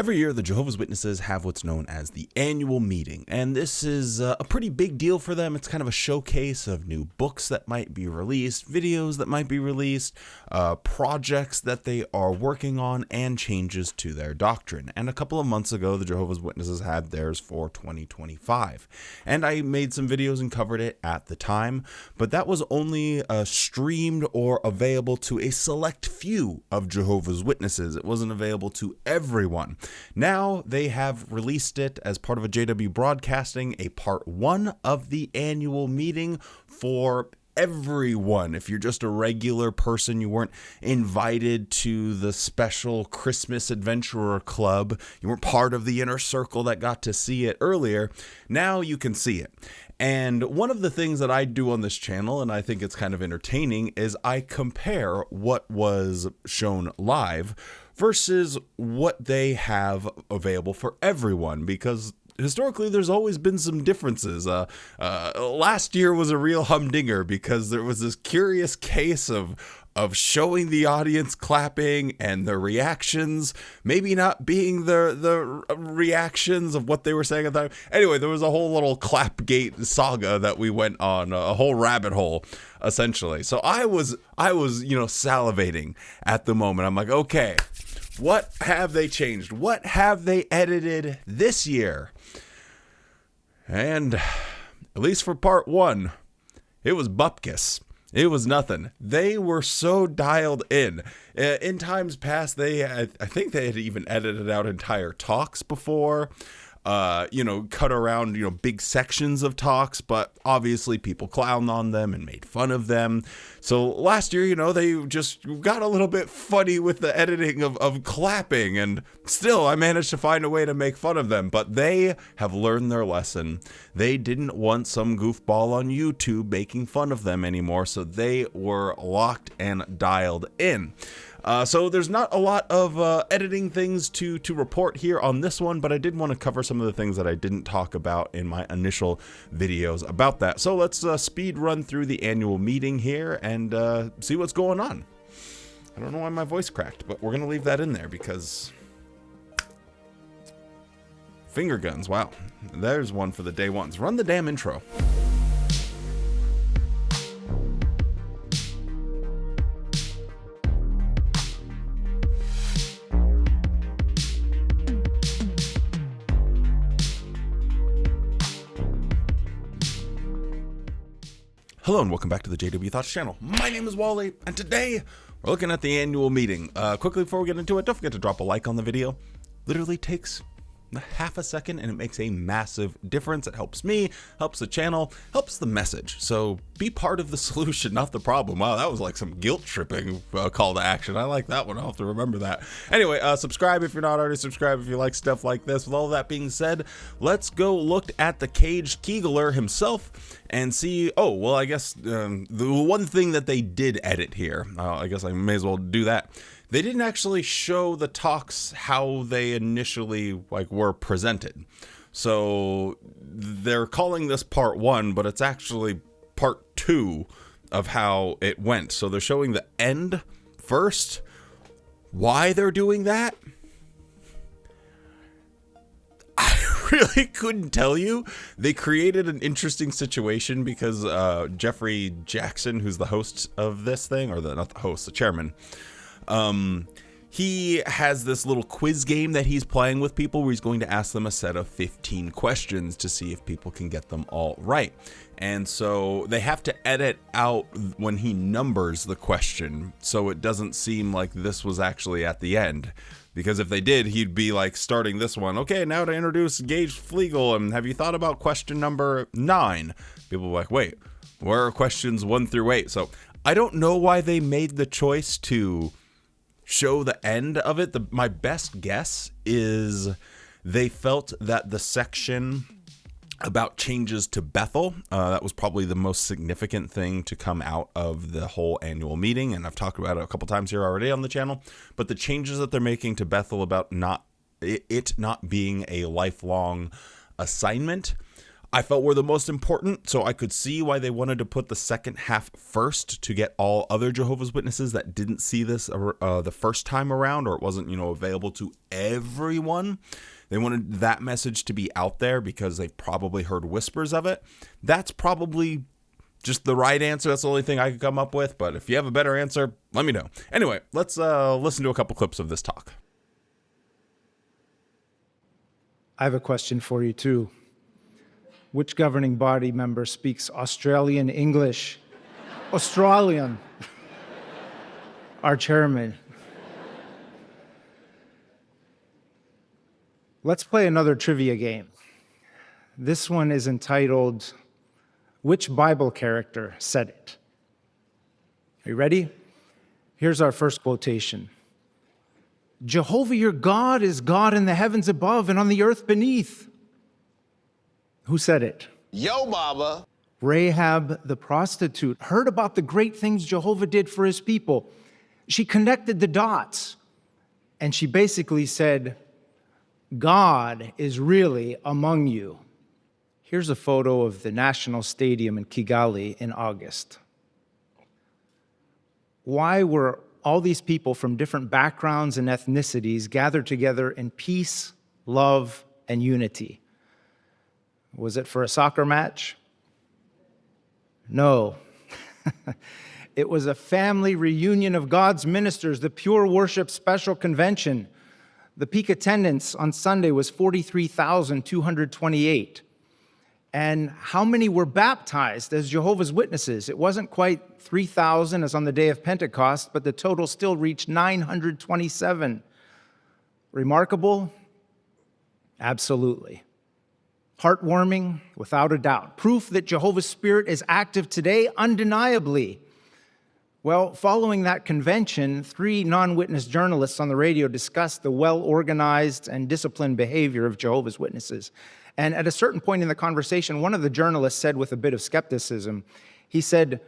Every year, the Jehovah's Witnesses have what's known as the annual meeting, and this is a pretty big deal for them. It's kind of a showcase of new books that might be released, videos that might be released, projects that they are working on, and changes to their doctrine. And a couple of months ago, the Jehovah's Witnesses had theirs for 2025, and I made some videos and covered it at the time, but that was only streamed or available to a select few of Jehovah's Witnesses. It wasn't available to everyone. Now they have released it as part of a JW broadcasting, a part 1 of the annual meeting for everyone. If you're just a regular person, you weren't invited to the special Christmas Adventurer Club, you weren't part of the inner circle that got to see it earlier, now you can see it. And one of the things that I do on this channel, and I think it's kind of entertaining, is I compare what was shown live versus what they have available for everyone, because historically there's always been some differences. Last year was a real humdinger because there was this curious case of showing the audience clapping and the reactions maybe not being the reactions of what they were saying at the time. Anyway, there was a whole little clapgate saga that we went on, a whole rabbit hole essentially. So I was salivating at the moment. I'm like, okay, what have they changed? What have they edited this year? And at least for part 1, it was bupkis. It was nothing. They were so dialed in. In times past, I think they had even edited out entire talks before. Cut around, big sections of talks, but obviously people clowned on them and made fun of them. So last year, they just got a little bit funny with the editing of clapping, and still I managed to find a way to make fun of them, but they have learned their lesson. They didn't want some goofball on YouTube making fun of them anymore, so they were locked and dialed in. So there's not a lot of editing things to report here on this one, but I did want to cover some of the things that I didn't talk about in my initial videos about that. So let's speed run through the annual meeting here and see what's going on. I don't know why my voice cracked, but we're going to leave that in there because finger guns. Wow. There's one for the day ones. Run the damn intro. Hello and welcome back to the JW Thoughts channel. My name is Wally, and today we're looking at the annual meeting. Quickly before we get into it, don't forget to drop a like on the video. Literally takes half a second and it makes a massive difference. It helps me, helps the channel, helps the message. So be part of the solution, not the problem. Wow, that was like some guilt tripping call to action. I like that one. I'll have to remember that. Anyway, subscribe if you're not already subscribed, if you like stuff like this. With all that being said, let's go look at the caged Keegler himself and see, I guess the one thing that they did edit here, I guess I may as well do that. They didn't actually show the talks how they initially were presented. So they're calling this part 1, but it's actually part 2 of how it went. So they're showing the end first. Why they're doing that? Really couldn't tell you. They created an interesting situation because Jeffrey Jackson, who's the host of this thing, or not the host, the chairman, he has this little quiz game that he's playing with people where he's going to ask them a set of 15 questions to see if people can get them all right. And so they have to edit out when he numbers the question so it doesn't seem like this was actually at the end. Because if they did, he'd be starting this one. Okay, now to introduce Gage Flegel, and have you thought about question number 9? People are like, wait, where are questions 1 through 8? So I don't know why they made the choice to show the end of it. My best guess is they felt that the section about changes to Bethl, that was probably the most significant thing to come out of the whole annual meeting, and I've talked about it a couple times here already on the channel, but the changes that they're making to Bethl about not being a lifelong assignment, I felt were the most important, so I could see why they wanted to put the second half first to get all other Jehovah's Witnesses that didn't see this the first time around, or it wasn't, available to everyone. They wanted that message to be out there because they probably heard whispers of it. That's probably just the right answer. That's the only thing I could come up with, but if you have a better answer, let me know. Anyway, let's listen to a couple clips of this talk. I have a question for you, too. Which governing body member speaks Australian English? Australian. Our chairman. Let's play another trivia game. This one is entitled, Which Bible Character Said It? Are you ready? Here's our first quotation. Jehovah your God is God in the heavens above and on the earth beneath. Who said it? Yo, Baba. Rahab the prostitute heard about the great things Jehovah did for his people. She connected the dots, and she basically said, God is really among you. Here's a photo of the National Stadium in Kigali in August. Why were all these people from different backgrounds and ethnicities gathered together in peace, love, and unity? Was it for a soccer match? No. It was a family reunion of God's ministers, the Pure Worship Special Convention. The peak attendance on Sunday was 43,228. And how many were baptized as Jehovah's Witnesses? It wasn't quite 3,000 as on the day of Pentecost, but the total still reached 927. Remarkable? Absolutely. Heartwarming? Without a doubt. Proof that Jehovah's Spirit is active today? Undeniably. Well, following that convention, 3 non-witness journalists on the radio discussed the well-organized and disciplined behavior of Jehovah's Witnesses. And at a certain point in the conversation, one of the journalists said with a bit of skepticism, he said,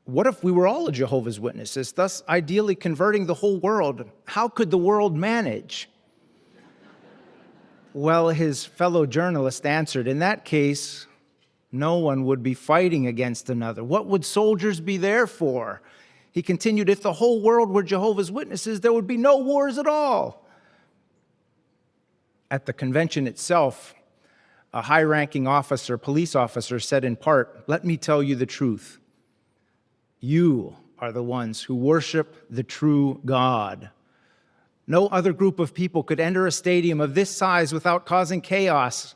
what if we were all Jehovah's Witnesses, thus ideally converting the whole world? How could the world manage? Well, his fellow journalist answered, in that case, no one would be fighting against another. What would soldiers be there for? He continued, if the whole world were Jehovah's Witnesses, there would be no wars at all. At the convention itself, a high-ranking officer, police officer, said in part, let me tell you the truth. You are the ones who worship the true God. No other group of people could enter a stadium of this size without causing chaos.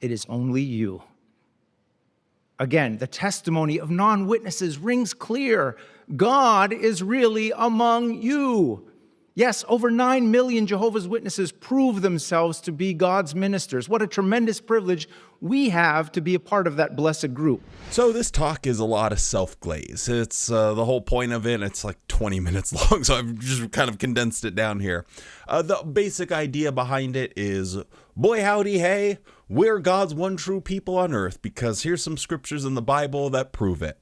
It is only you. Again, the testimony of non-witnesses rings clear. God is really among you. Yes, over 9 million Jehovah's Witnesses prove themselves to be God's ministers. What a tremendous privilege we have to be a part of that blessed group. So this talk is a lot of self-glaze. It's the whole point of it. It's like 20 minutes long, so I've just kind of condensed it down here. The basic idea behind it is, boy howdy hey, we're God's one true people on earth because here's some scriptures in the Bible that prove it.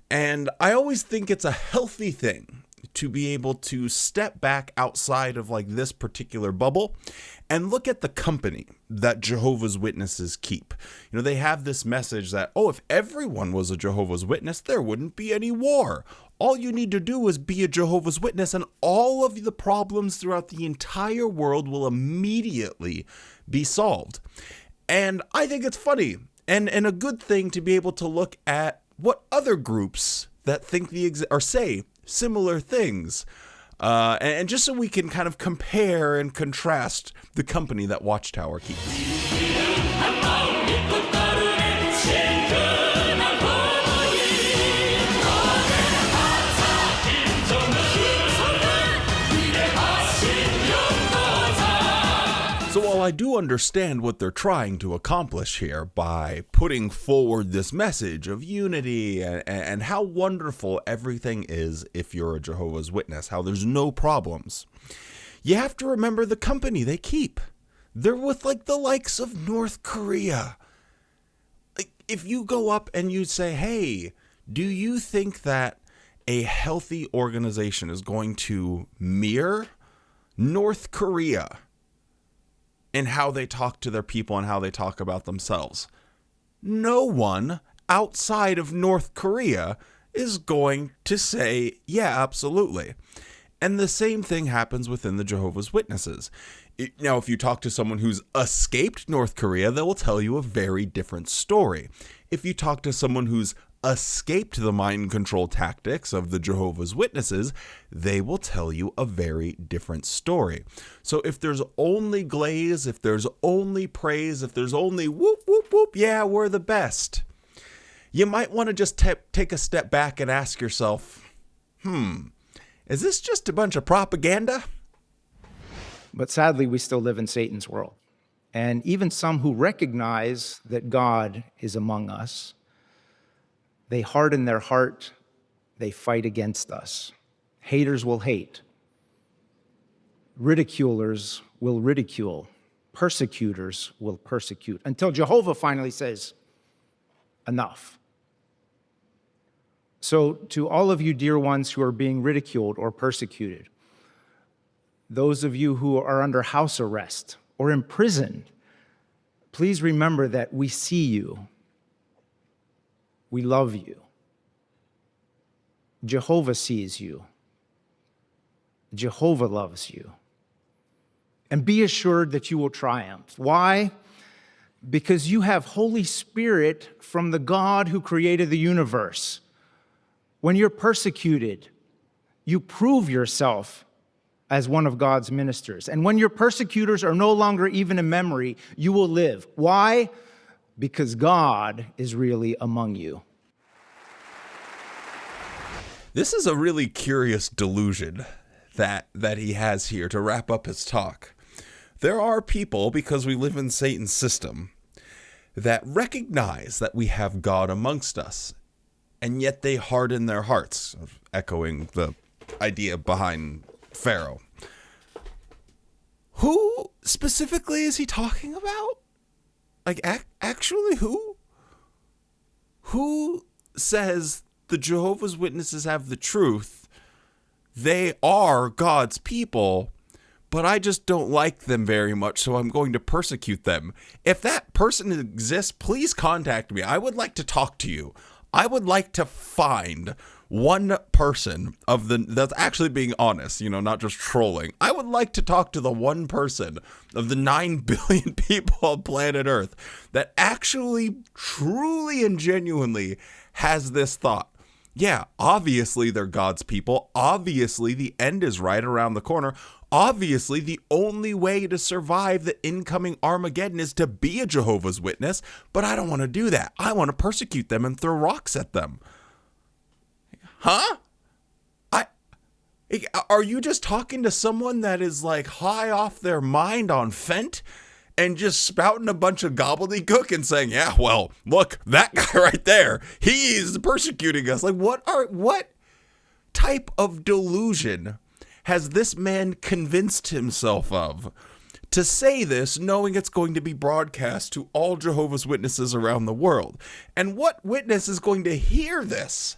And I always think it's a healthy thing to be able to step back outside of like this particular bubble and look at the company that Jehovah's Witnesses keep. They have this message that, if everyone was a Jehovah's Witness, there wouldn't be any war. All you need to do is be a Jehovah's Witness and all of the problems throughout the entire world will immediately be solved. And I think it's funny and a good thing to be able to look at what other groups that think or say similar things, and just so we can kind of compare and contrast the company that Watchtower keeps. So while I do understand what they're trying to accomplish here by putting forward this message of unity and how wonderful everything is if you're a Jehovah's Witness, how there's no problems, you have to remember the company they keep. They're with like the likes of North Korea. Like, if you go up and you say, hey, do you think that a healthy organization is going to mirror North Korea? in how they talk to their people and how they talk about themselves. No one outside of North Korea is going to say, yeah, absolutely. And the same thing happens within the Jehovah's Witnesses. Now, if you talk to someone who's escaped North Korea, they will tell you a very different story. If you talk to someone who's escaped the mind control tactics of the Jehovah's Witnesses, they will tell you a very different story. So if there's only glaze, if there's only praise, if there's only whoop, whoop, whoop, yeah, we're the best, you might want to just take a step back and ask yourself, is this just a bunch of propaganda? But sadly, we still live in Satan's world. And even some who recognize that God is among us, they harden their heart, they fight against us. Haters will hate. Ridiculers will ridicule. Persecutors will persecute. Until Jehovah finally says, enough. So to all of you dear ones who are being ridiculed or persecuted, those of you who are under house arrest or imprisoned, please remember that we see you. We love you. Jehovah sees you. Jehovah loves you. And be assured that you will triumph. Why? Because you have Holy Spirit from the God who created the universe. When you're persecuted, you prove yourself as one of God's ministers. And when your persecutors are no longer even a memory, you will live. Why? Because God is really among you. This is a really curious delusion that he has here to wrap up his talk. There are people, because we live in Satan's system, that recognize that we have God amongst us, and yet they harden their hearts, echoing the idea behind Pharaoh. Who specifically is he talking about? Like, actually, who? Who says the Jehovah's Witnesses have the truth? They are God's people, but I just don't like them very much, so I'm going to persecute them. If that person exists, please contact me. I would like to talk to you. I would like to find one person that's actually being honest, not just trolling. I would like to talk to the one person of the 9 billion people on planet Earth that actually, truly and genuinely has this thought. Yeah, obviously they're God's people. Obviously the end is right around the corner. Obviously the only way to survive the incoming Armageddon is to be a Jehovah's Witness, but I don't want to do that. I want to persecute them and throw rocks at them. Huh? Are you just talking to someone that is like high off their mind on Fent and just spouting a bunch of gobbledygook and saying, yeah, well, look, that guy right there, he's persecuting us. Like, what type of delusion has this man convinced himself of to say this, knowing it's going to be broadcast to all Jehovah's Witnesses around the world? And what witness is going to hear this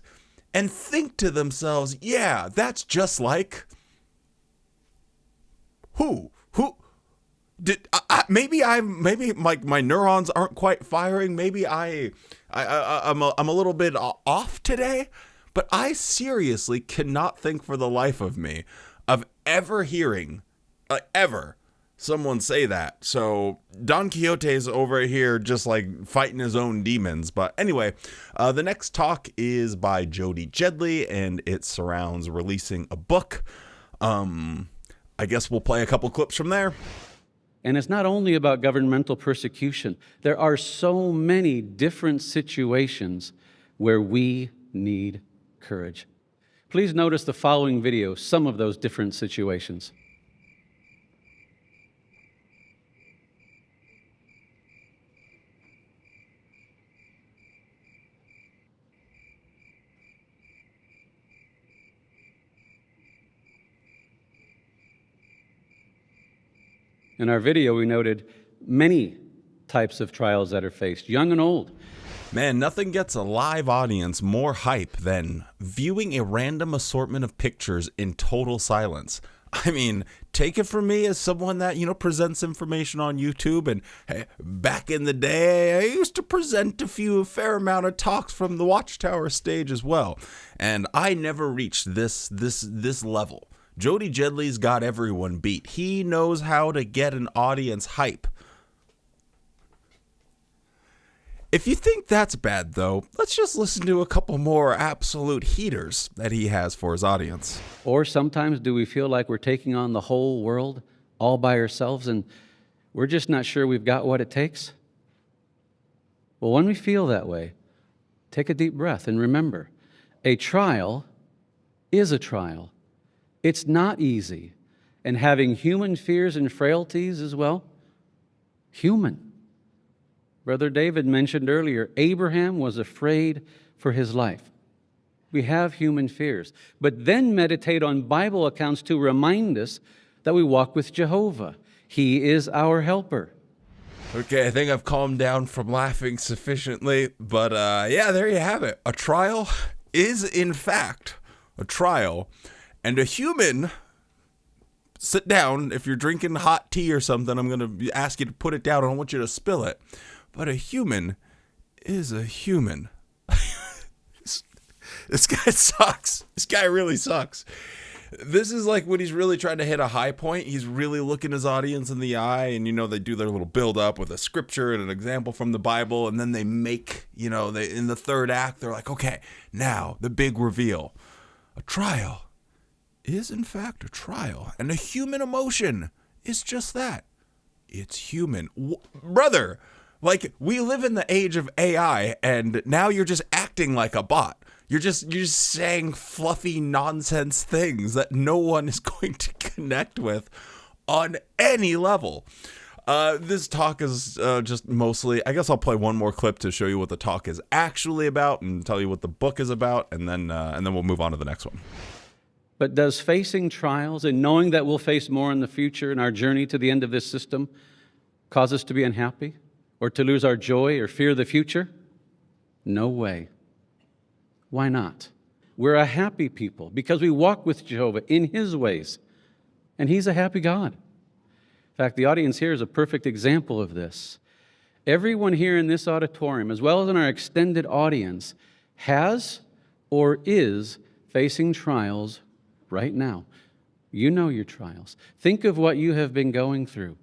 and think to themselves, yeah, that's just like who did maybe my neurons aren't quite firing. Maybe I'm a little bit off today, but I seriously cannot think for the life of me of ever hearing someone say that. So Don Quixote's over here just like fighting his own demons. But anyway, the next talk is by Jody Jedley, and it surrounds releasing a book. I guess we'll play a couple clips from there. And it's not only about governmental persecution. There are so many different situations where we need courage. Please notice the following video, some of those different situations. In our video, we noted many types of trials that are faced, young and old. Man, nothing gets a live audience more hype than viewing a random assortment of pictures in total silence. I mean, take it from me as someone that, presents information on YouTube. And hey, back in the day, I used to present a fair amount of talks from the Watchtower stage as well. And I never reached this level. Jody Jedley's got everyone beat. He knows how to get an audience hype. If you think that's bad, though, let's just listen to a couple more absolute heaters that he has for his audience. Or sometimes do we feel like we're taking on the whole world all by ourselves and we're just not sure we've got what it takes? Well, when we feel that way, take a deep breath and remember, a trial is a trial. It's not easy. And having human fears and frailties as well, human. Brother David mentioned earlier, Abraham was afraid for his life. We have human fears, but then meditate on Bible accounts to remind us that we walk with Jehovah. He is our helper. Okay, I think I've calmed down from laughing sufficiently, but yeah, there you have it. A trial is, in fact, a trial, and a human... Sit down. If you're drinking hot tea or something, I'm going to ask you to put it down. I don't want you to spill it. But a human is a human. This guy sucks. This guy really sucks. This is like when he's really trying to hit a high point. He's really looking his audience in the eye, and they do their little build up with a scripture and an example from the Bible, and then they make, they in the third act, they're like, okay, now the big reveal. A trial is in fact a trial, and a human emotion is just that. It's human. Brother, like, we live in the age of AI, and now you're just acting like a bot. You're just saying fluffy nonsense things that no one is going to connect with on any level. This talk is just mostly, I guess I'll play one more clip to show you what the talk is actually about and tell you what the book is about, and then we'll move on to the next one. But does facing trials and knowing that we'll face more in the future in our journey to the end of this system cause us to be unhappy or to lose our joy or fear the future? No way. Why not? We're a happy people because we walk with Jehovah in His ways, and He's a happy God. In fact, the audience here is a perfect example of this. Everyone here in this auditorium, as well as in our extended audience, has or is facing trials right now. You know your trials. Think of what you have been going through.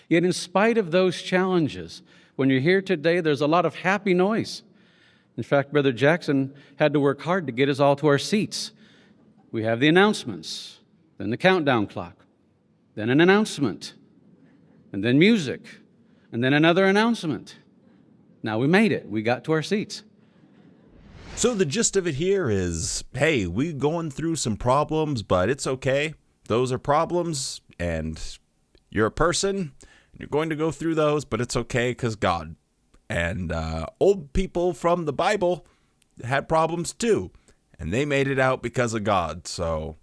Yet in spite of those challenges, when you're here today, there's a lot of happy noise. In fact, Brother Jackson had to work hard to get us all to our seats. We have the announcements, then the countdown clock, then an announcement, and then music, and then another announcement. Now we made it. We got to our seats. So the gist of it here is, hey, we going through some problems, but it's okay. Those are problems, and you're a person. You're going to go through those, but it's okay because God. And old people from the Bible had problems too, and they made it out because of God. So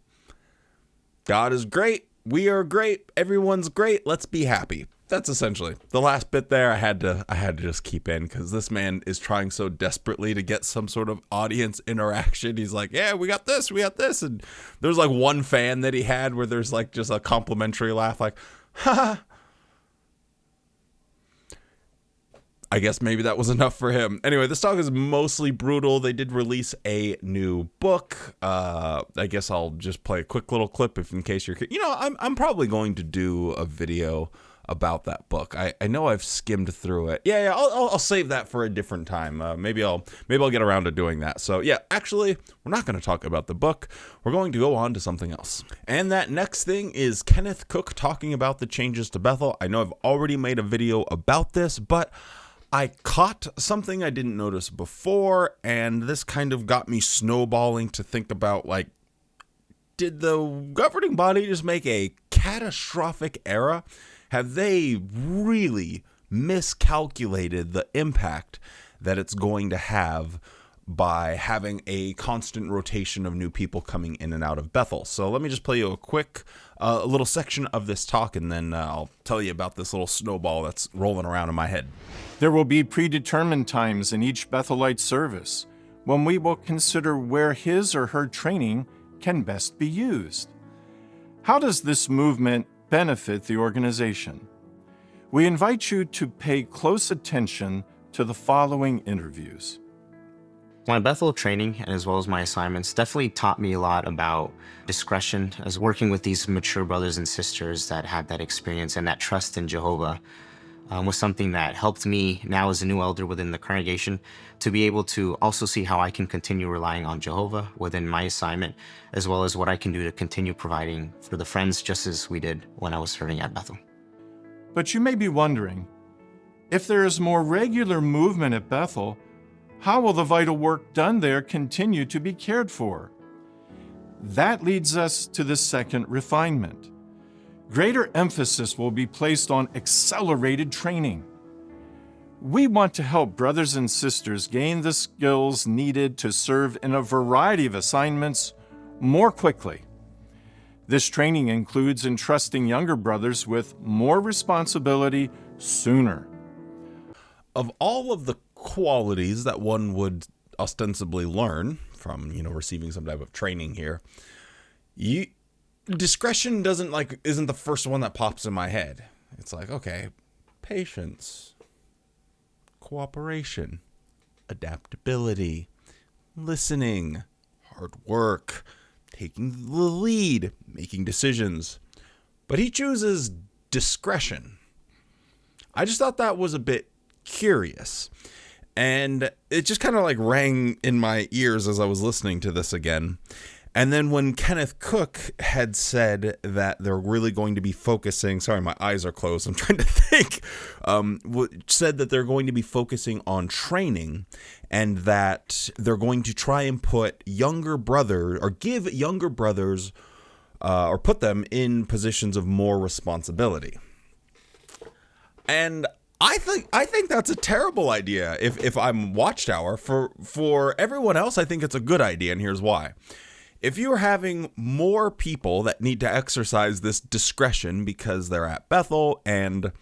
God is great. We are great. Everyone's great. Let's be happy. That's essentially the last bit there. I had to just keep in because this man is trying so desperately to get some sort of audience interaction. He's like, yeah, we got this. And there's like one fan that he had where there's like just a complimentary laugh, like, ha. I guess maybe that was enough for him. Anyway, this talk is mostly brutal. They did release a new book. I guess I'll just play a quick little clip if in case you're, I'm probably going to do a video about that book. I know I've skimmed through it. Yeah, I'll save that for a different time. Maybe I'll get around to doing that. So yeah, actually, we're not going to talk about the book. We're going to go on to something else. And that next thing is Kenneth Cook talking about the changes to Bethl. I know I've already made a video about this, but I caught something I didn't notice before, and this kind of got me snowballing to think about, like, did the governing body just make a catastrophic error? Have they really miscalculated the impact that it's going to have by having a constant rotation of new people coming in and out of Bethl? So let me just play you a quick little section of this talk, and then I'll tell you about this little snowball that's rolling around in my head. There will be predetermined times in each Bethelite service when we will consider where his or her training can best be used. How does this movement benefit the organization? We invite you to pay close attention to the following interviews. My Bethl training, as well as my assignments, definitely taught me a lot about discretion, as working with these mature brothers and sisters that had that experience, and that trust in Jehovah was something that helped me now as a new elder within the congregation to be able to also see how I can continue relying on Jehovah within my assignment, as well as what I can do to continue providing for the friends, just as we did when I was serving at Bethl. But you may be wondering, if there is more regular movement at Bethl, how will the vital work done there continue to be cared for? That leads us to the second refinement. Greater emphasis will be placed on accelerated training. We want to help brothers and sisters gain the skills needed to serve in a variety of assignments more quickly. This training includes entrusting younger brothers with more responsibility sooner. Of all of the qualities that one would ostensibly learn from, receiving some type of training here, discretion isn't the first one that pops in my head. It's like, okay, patience, cooperation, adaptability, listening, hard work, taking the lead, making decisions. But he chooses discretion. I just thought that was a bit curious. And it just kind of rang in my ears as I was listening to this again. And then when Kenneth Cook had said that they're really going to be focusing, sorry, my eyes are closed, I'm trying to think, said that they're going to be focusing on training and that they're going to try and put younger brothers or give younger brothers or put them in positions of more responsibility. And I think that's a terrible idea if I'm Watchtower. For everyone else, I think it's a good idea, and here's why. If you're having more people that need to exercise this discretion because they're at Bethl, and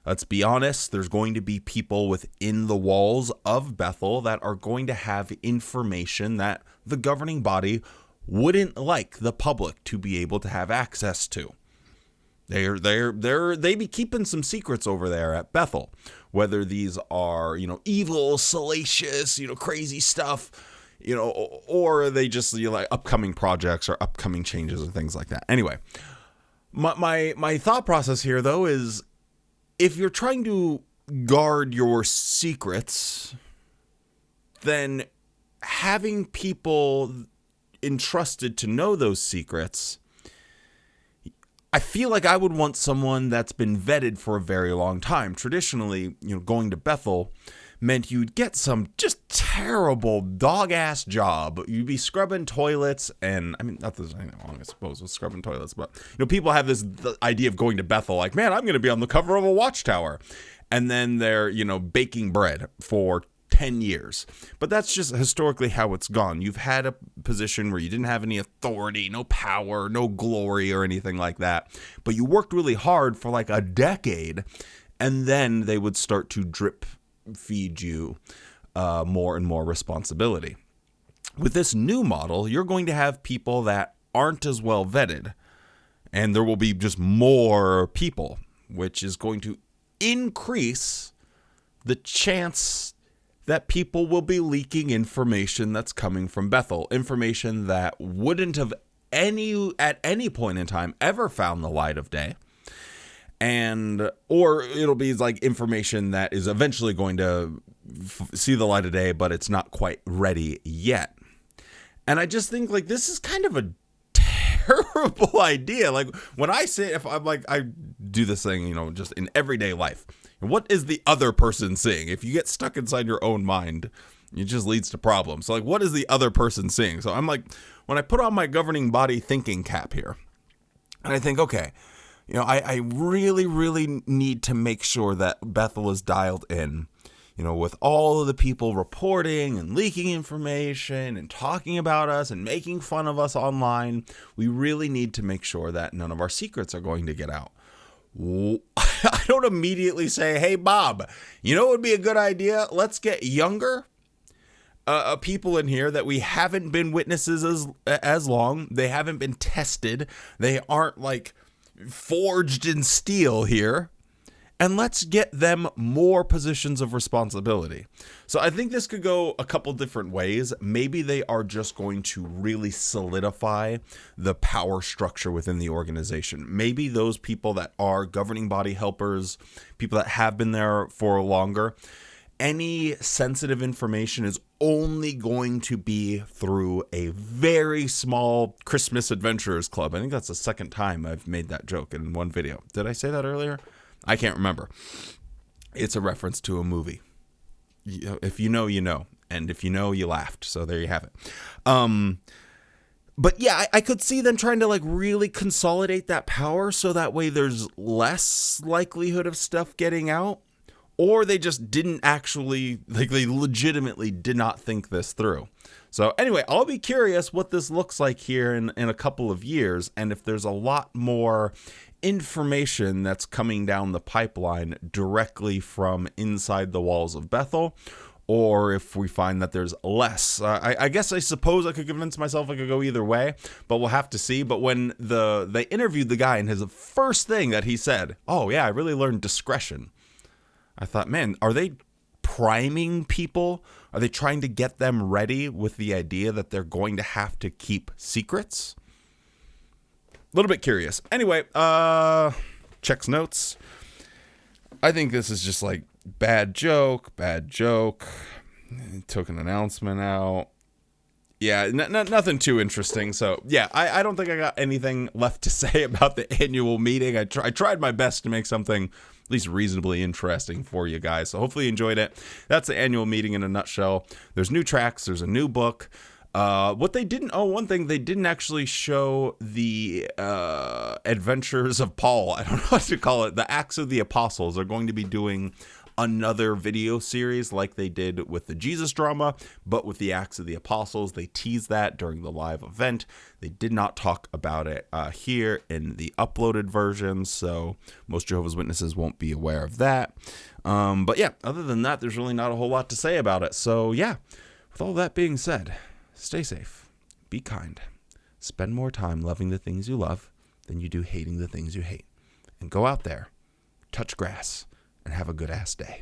let's be honest, there's going to be people within the walls of Bethl that are going to have information that the governing body wouldn't like the public to be able to have access to. They be keeping some secrets over there at Bethl, whether these are, evil, salacious, crazy stuff, or they just upcoming projects or upcoming changes and things like that. Anyway, my thought process here though is if you're trying to guard your secrets, then having people entrusted to know those secrets, I feel like I would want someone that's been vetted for a very long time. Traditionally, going to Bethl meant you'd get some just terrible dog-ass job. You'd be scrubbing toilets, and I mean, not that there's anything wrong, I suppose, with scrubbing toilets, but people have the idea of going to Bethl like, man, I'm going to be on the cover of a Watchtower, and then they're baking bread for 10 years. But that's just historically how it's gone. You've had a position where you didn't have any authority, no power, no glory or anything like that, but you worked really hard for a decade, and then they would start to drip feed you more and more responsibility. With this new model, you're going to have people that aren't as well vetted, and there will be just more people, which is going to increase the chance that people will be leaking information that's coming from Bethl, information that wouldn't have at any point in time ever found the light of day. Or it'll be information that is eventually going to see the light of day, but it's not quite ready yet. And I just think this is kind of a terrible idea. When I say, if I'm I do this thing, just in everyday life, what is the other person seeing? If you get stuck inside your own mind, it just leads to problems. So what is the other person seeing? So I'm when I put on my governing body thinking cap here, and I think, okay, I really, really need to make sure that Bethl is dialed in, with all of the people reporting and leaking information and talking about us and making fun of us online. We really need to make sure that none of our secrets are going to get out. I don't immediately say, hey, Bob, what would be a good idea? Let's get younger people in here that we haven't been witnesses as long. They haven't been tested. They aren't like forged in steel here. And let's get them more positions of responsibility. So I think this could go a couple different ways. Maybe they are just going to really solidify the power structure within the organization. Maybe those people that are governing body helpers, people that have been there for longer, any sensitive information is only going to be through a very small Christmas Adventurers Club. I think that's the second time I've made that joke in one video. Did I say that earlier? I can't remember. It's a reference to a movie. If you know, you know. And if you know, you laughed. So there you have it. But yeah, I could see them trying to like really consolidate that power so that way there's less likelihood of stuff getting out. Or they just didn't actually, like they legitimately did not think this through. So anyway, I'll be curious what this looks like here in a couple of years. And if there's a lot more information that's coming down the pipeline directly from inside the walls of Bethl, or if we find that there's less. I guess I suppose I could convince myself I could go either way, but we'll have to see. But when they interviewed the guy and his first thing that he said, oh yeah, I really learned discretion. I thought, man, are they priming people? Are they trying to get them ready with the idea that they're going to have to keep secrets? A little bit curious. Anyway, checks notes. I think this is just like bad joke. Took an announcement out. Yeah, nothing too interesting. So yeah, I don't think I got anything left to say about the annual meeting. I tried my best to make something at least reasonably interesting for you guys. So hopefully you enjoyed it. That's the annual meeting in a nutshell. There's new tracks. There's a new book. What they didn't, one thing, they didn't actually show the adventures of Paul. I don't know what to call it. The Acts of the Apostles are going to be doing another video series like they did with the Jesus drama, but with the Acts of the Apostles. They teased that during the live event. They did not talk about it here in the uploaded version, so most Jehovah's Witnesses won't be aware of that. But yeah, other than that, there's really not a whole lot to say about it. So yeah, with all that being said, stay safe, be kind, spend more time loving the things you love than you do hating the things you hate, and go out there, touch grass, and have a good ass day.